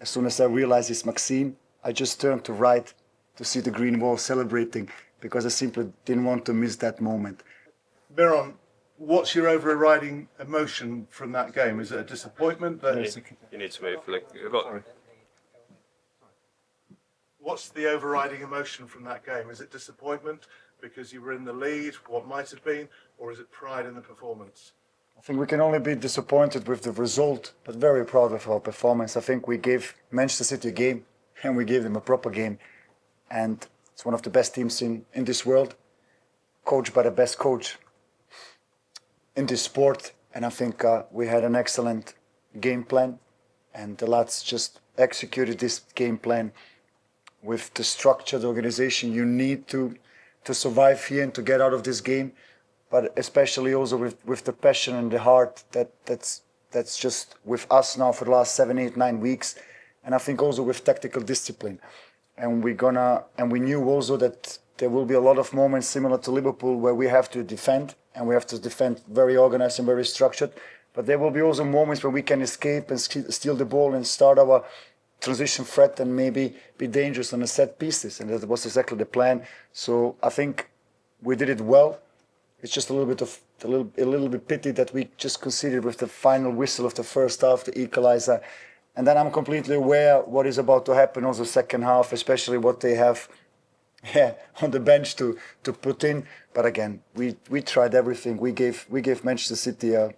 as soon as I realized it's Maksym, I just turned to right to see the green wall celebrating because I simply didn't want to miss that moment. Miron, what's your overriding emotion from that game? Is it a disappointment? You need to move. You've got... Sorry. What's the overriding emotion from that game? Is it disappointment because you were in the lead, what might have been, or is it pride in the performance? I think we can only be disappointed with the result, but very proud of our performance. I think we gave Manchester City a game, and we gave them a proper game. And it's one of the best teams in this world, coached by the best coach in this sport. And I think we had an excellent game plan, and the lads just executed this game plan with the structured organization you need to survive here and to get out of this game, but especially also with the passion and the heart that's just with us now for the last 7, 8, 9 weeks, and I think also with tactical discipline. And we knew also that there will be a lot of moments similar to Liverpool where we have to defend, and we have to defend very organized and very structured. But there will be also moments where we can escape and steal the ball and start our transition threat and maybe be dangerous on the set pieces, and that was exactly the plan. So I think we did it well. It's just a little bit pity that we just conceded with the final whistle of the first half, the equalizer. And then I'm completely aware what is about to happen also second half, especially what they have on the bench to put in. But again, we tried everything. We gave Manchester City a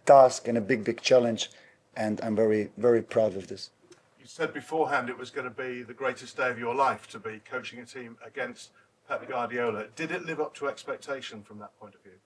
task and a big challenge, and I'm very, very proud of this. You said beforehand it was going to be the greatest day of your life to be coaching a team against Pep Guardiola. Did it live up to expectation from that point of view?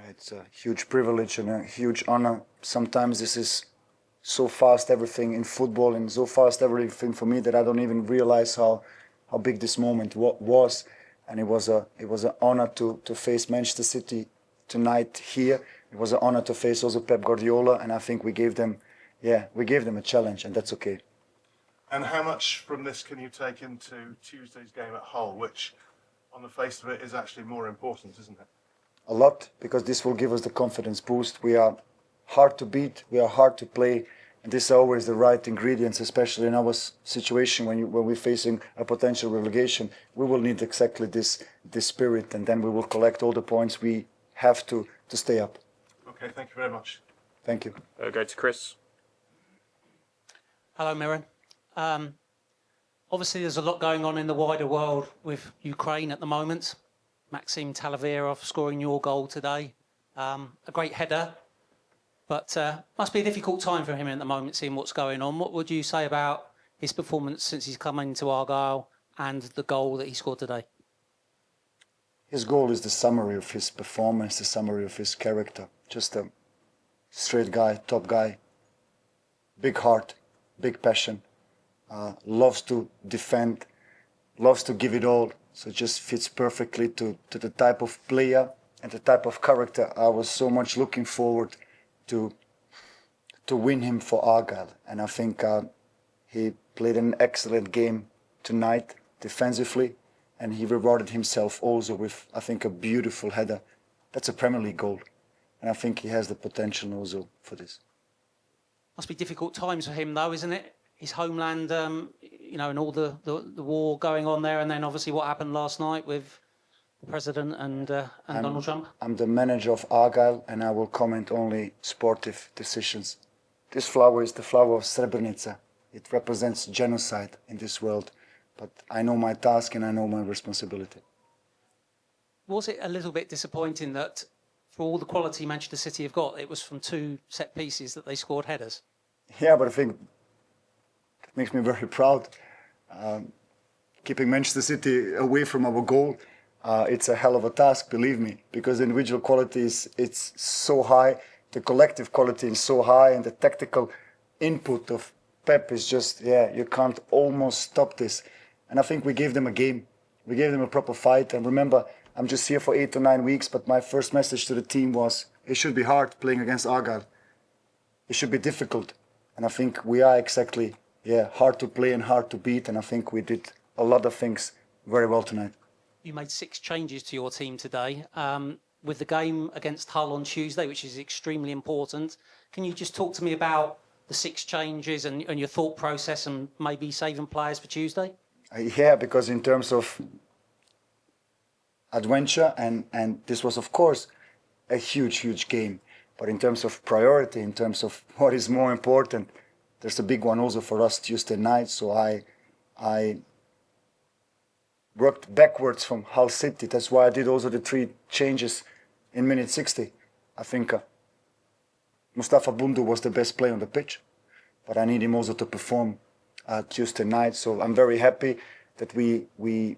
It's a huge privilege and a huge honor. Sometimes this is so fast, everything in football, and so fast everything for me that I don't even realize how big this moment was. And it was an honor to face Manchester City tonight here. It was an honor to face also Pep Guardiola, and I think we gave them a challenge, and that's okay. And how much from this can you take into Tuesday's game at Hull, which on the face of it is actually more important, isn't it? A lot, because this will give us the confidence boost. We are hard to beat, we are hard to play, and these are always the right ingredients, especially in our situation when we're facing a potential relegation. We will need exactly this spirit, and then we will collect all the points we have to stay up. Okay, thank you very much. Thank you. Go to Chris. Hello, Miron. Obviously, there's a lot going on in the wider world with Ukraine at the moment. Maksym Talovyerov scoring your goal today. A great header, but must be a difficult time for him at the moment, seeing what's going on. What would you say about his performance since he's come into Argyle and the goal that he scored today? His goal is the summary of his performance, the summary of his character. Just a straight guy, top guy, big heart, big passion. Loves to defend, loves to give it all, so it just fits perfectly to the type of player and the type of character I was so much looking forward to win him for Argyle. And I think he played an excellent game tonight defensively, and he rewarded himself also with, I think, a beautiful header. That's a Premier League goal, and I think he has the potential also for this. Must be difficult times for him though, isn't it? His homeland, and all the war going on there, and then obviously what happened last night with the President and Donald Trump. I'm the manager of Argyle, and I will comment only sportive decisions. This flower is the flower of Srebrenica. It represents genocide in this world, but I know my task and I know my responsibility. Was it a little bit disappointing that for all the quality Manchester City have got, it was from 2 set pieces that they scored headers? Yeah, but I think it makes me very proud. Keeping Manchester City away from our goal, it's a hell of a task, believe me, because the individual quality it's so high, the collective quality is so high, and the tactical input of Pep is just, you can't almost stop this. And I think we gave them a game. We gave them a proper fight. And remember, I'm just here for 8 to 9 weeks, but my first message to the team was, it should be hard playing against Argyle. It should be difficult. And I think we are exactly, hard to play and hard to beat. And I think we did a lot of things very well tonight. You made 6 changes to your team today. With the game against Hull on Tuesday, which is extremely important, can you just talk to me about the the 6 changes and your thought process and maybe saving players for Tuesday? Yeah, because in terms of adventure, and this was, of course, a huge game. But in terms of priority, in terms of what is more important, there's a big one also for us Tuesday night. So I worked backwards from Hull City. That's why I did also the 3 changes in minute 60. I think Mustafa Bundu was the best player on the pitch, but I need him also to perform Tuesday night. So I'm very happy that we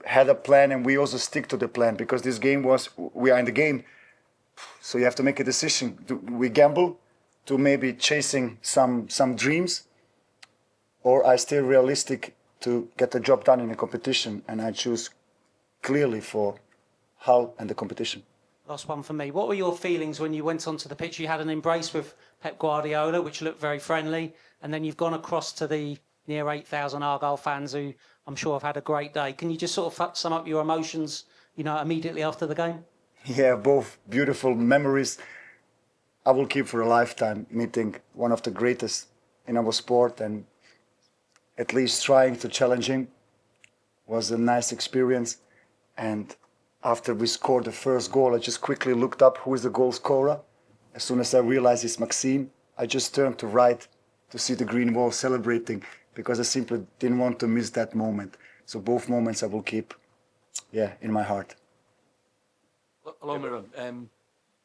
had a plan and we also stick to the plan, because this game we are in the game. So you have to make a decision. Do we gamble to maybe chasing some dreams, or are still realistic to get the job done in a competition? And I choose clearly for Hull and the competition. Last one for me. What were your feelings when you went onto the pitch? You had an embrace with Pep Guardiola, which looked very friendly, and then you've gone across to the near 8,000 Argyle fans who I'm sure have had a great day. Can you just sort of sum up your emotions, immediately after the game? Yeah, both beautiful memories. I will keep for a lifetime, meeting one of the greatest in our sport, and at least trying to challenge him was a nice experience. And after we scored the first goal, I just quickly looked up who is the goal scorer. As soon as I realized it's Maksym, I just turned to right to see the green wall celebrating, because I simply didn't want to miss that moment. So both moments I will keep, in my heart. Hello, Miron.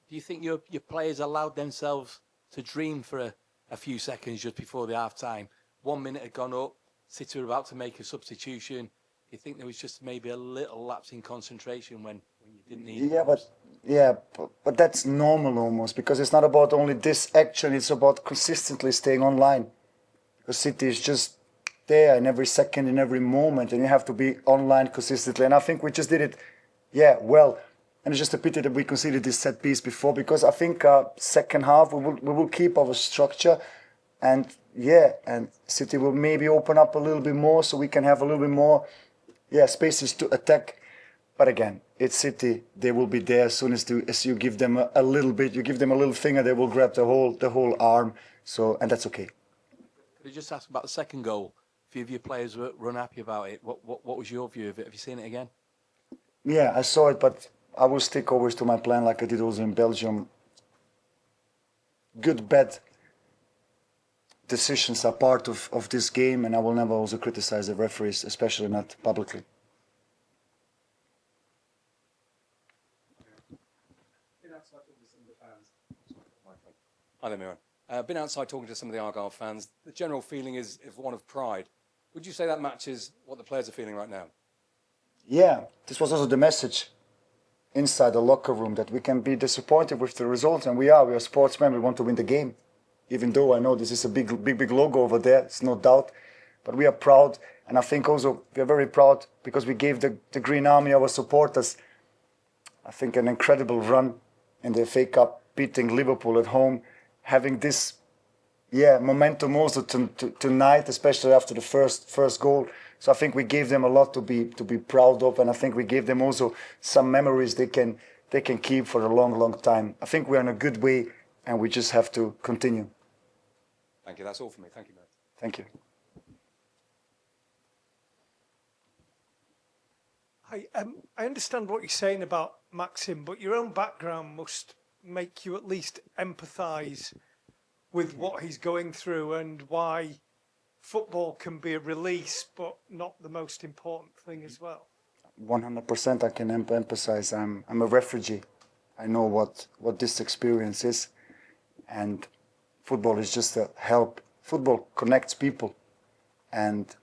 Do you think your players allowed themselves to dream for a few seconds just before the half-time? 1 minute had gone up, City were about to make a substitution. Do you think there was just maybe a little lapse in concentration when you didn't need it? But that's normal almost, because it's not about only this action, it's about consistently staying online. Because City is just there in every second, in every moment, and you have to be online consistently. And I think we just did it, well. And it's just a pity that we conceded this set piece before, because I think second half we will keep our structure, and City will maybe open up a little bit more, so we can have a little bit more spaces to attack. But again, it's City. They will be there as soon as you give them a little bit, you give them a little finger, they will grab the whole arm. So, and that's okay. Could I just ask about the second goal? A few of your players were unhappy about it. What was your view of it? Have you seen it again? Yeah, I saw it, but I will stick always to my plan, like I did also in Belgium. Good, bad decisions are part of this game, and I will never also criticize the referees, especially not publicly. Hi there, Miron. Been outside talking to some of the Argyle fans. The general feeling is one of pride. Would you say that matches what the players are feeling right now? Yeah, this was also the message inside the locker room, that we can be disappointed with the results, and we are sportsmen, we want to win the game. Even though I know this is a big logo over there, it's no doubt, but we are proud, and I think also we are very proud because we gave the Green Army, our supporters, I think an incredible run in the FA Cup, beating Liverpool at home, having this momentum also tonight, especially after the first goal. So I think we gave them a lot to be proud of, and I think we gave them also some memories they can keep for a long time. I think we're in a good way, and we just have to continue. Thank you. That's all for me. Thank you, Miron. Thank you. I understand what you're saying about Maksym, but your own background must make you at least empathise with what he's going through and why football can be a release, but not the most important thing as well. 100% I can emphasize. I'm a refugee. I know what this experience is, and football is just a help. Football connects people, and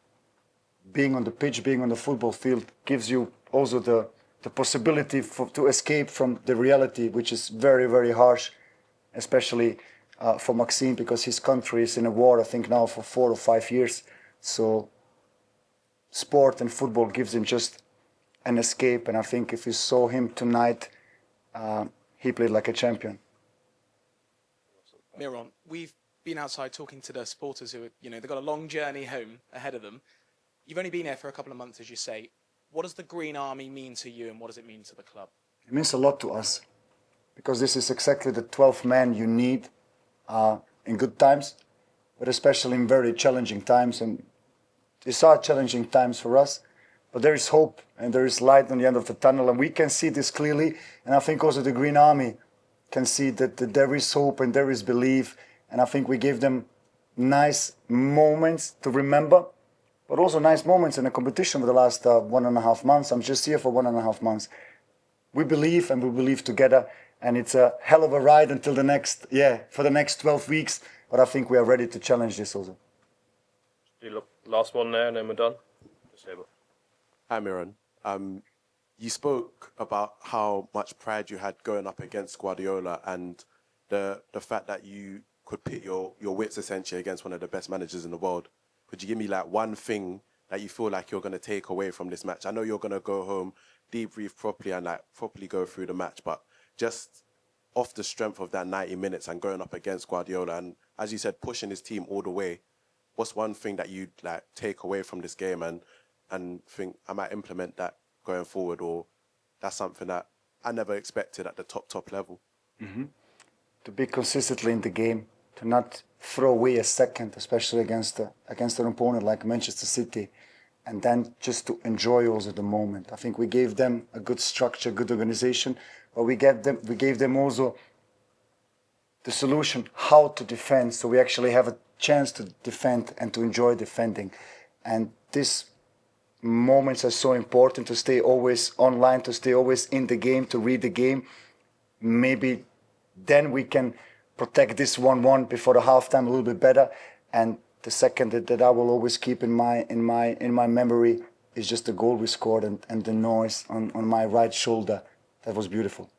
being on the pitch, being on the football field gives you also the possibility to escape from the reality, which is very harsh, especially for Maksym, because his country is in a war, I think now for 4 or 5 years. So sport and football gives him just an escape, and I think if you saw him tonight, he played like a champion. Miron, we've been outside talking to the supporters who, they've got a long journey home ahead of them. You've only been here for a couple of months, as you say. What does the Green Army mean to you, and what does it mean to the club? It means a lot to us, because this is exactly the 12th man you need in good times, but especially in very challenging times. And these are challenging times for us, but there is hope and there is light on the end of the tunnel, and we can see this clearly. And I think also the Green Army can see that there is hope and there is belief. And I think we gave them nice moments to remember, but also nice moments in the competition for the last 1.5 months. I'm just here for 1.5 months. We believe and we believe together, and it's a hell of a ride until the next, for the next 12 weeks. But I think we are ready to challenge this also. Last one there, and then we're done. Hi, Miron. You spoke about how much pride you had going up against Guardiola and the fact that you could pit your wits essentially against one of the best managers in the world. Could you give me like one thing that you feel like you're going to take away from this match? I know you're going to go home, debrief properly and like properly go through the match, but just off the strength of that 90 minutes and going up against Guardiola and, as you said, pushing his team all the way, what's one thing that you'd like take away from this game and think I might implement that going forward, or that's something that I never expected at the top level? Mm-hmm. To be consistently in the game, to not throw away a second, especially against an opponent like Manchester City, and then just to enjoy also the moment. I think we gave them a good structure, good organization, but we gave them also the solution how to defend, so we actually have a chance to defend and to enjoy defending. And these moments are so important, to stay always online, to stay always in the game, to read the game. Maybe then we can protect this 1-1 before the halftime a little bit better. And the second that I will always keep in my memory is just the goal we scored and the noise on my right shoulder. That was beautiful.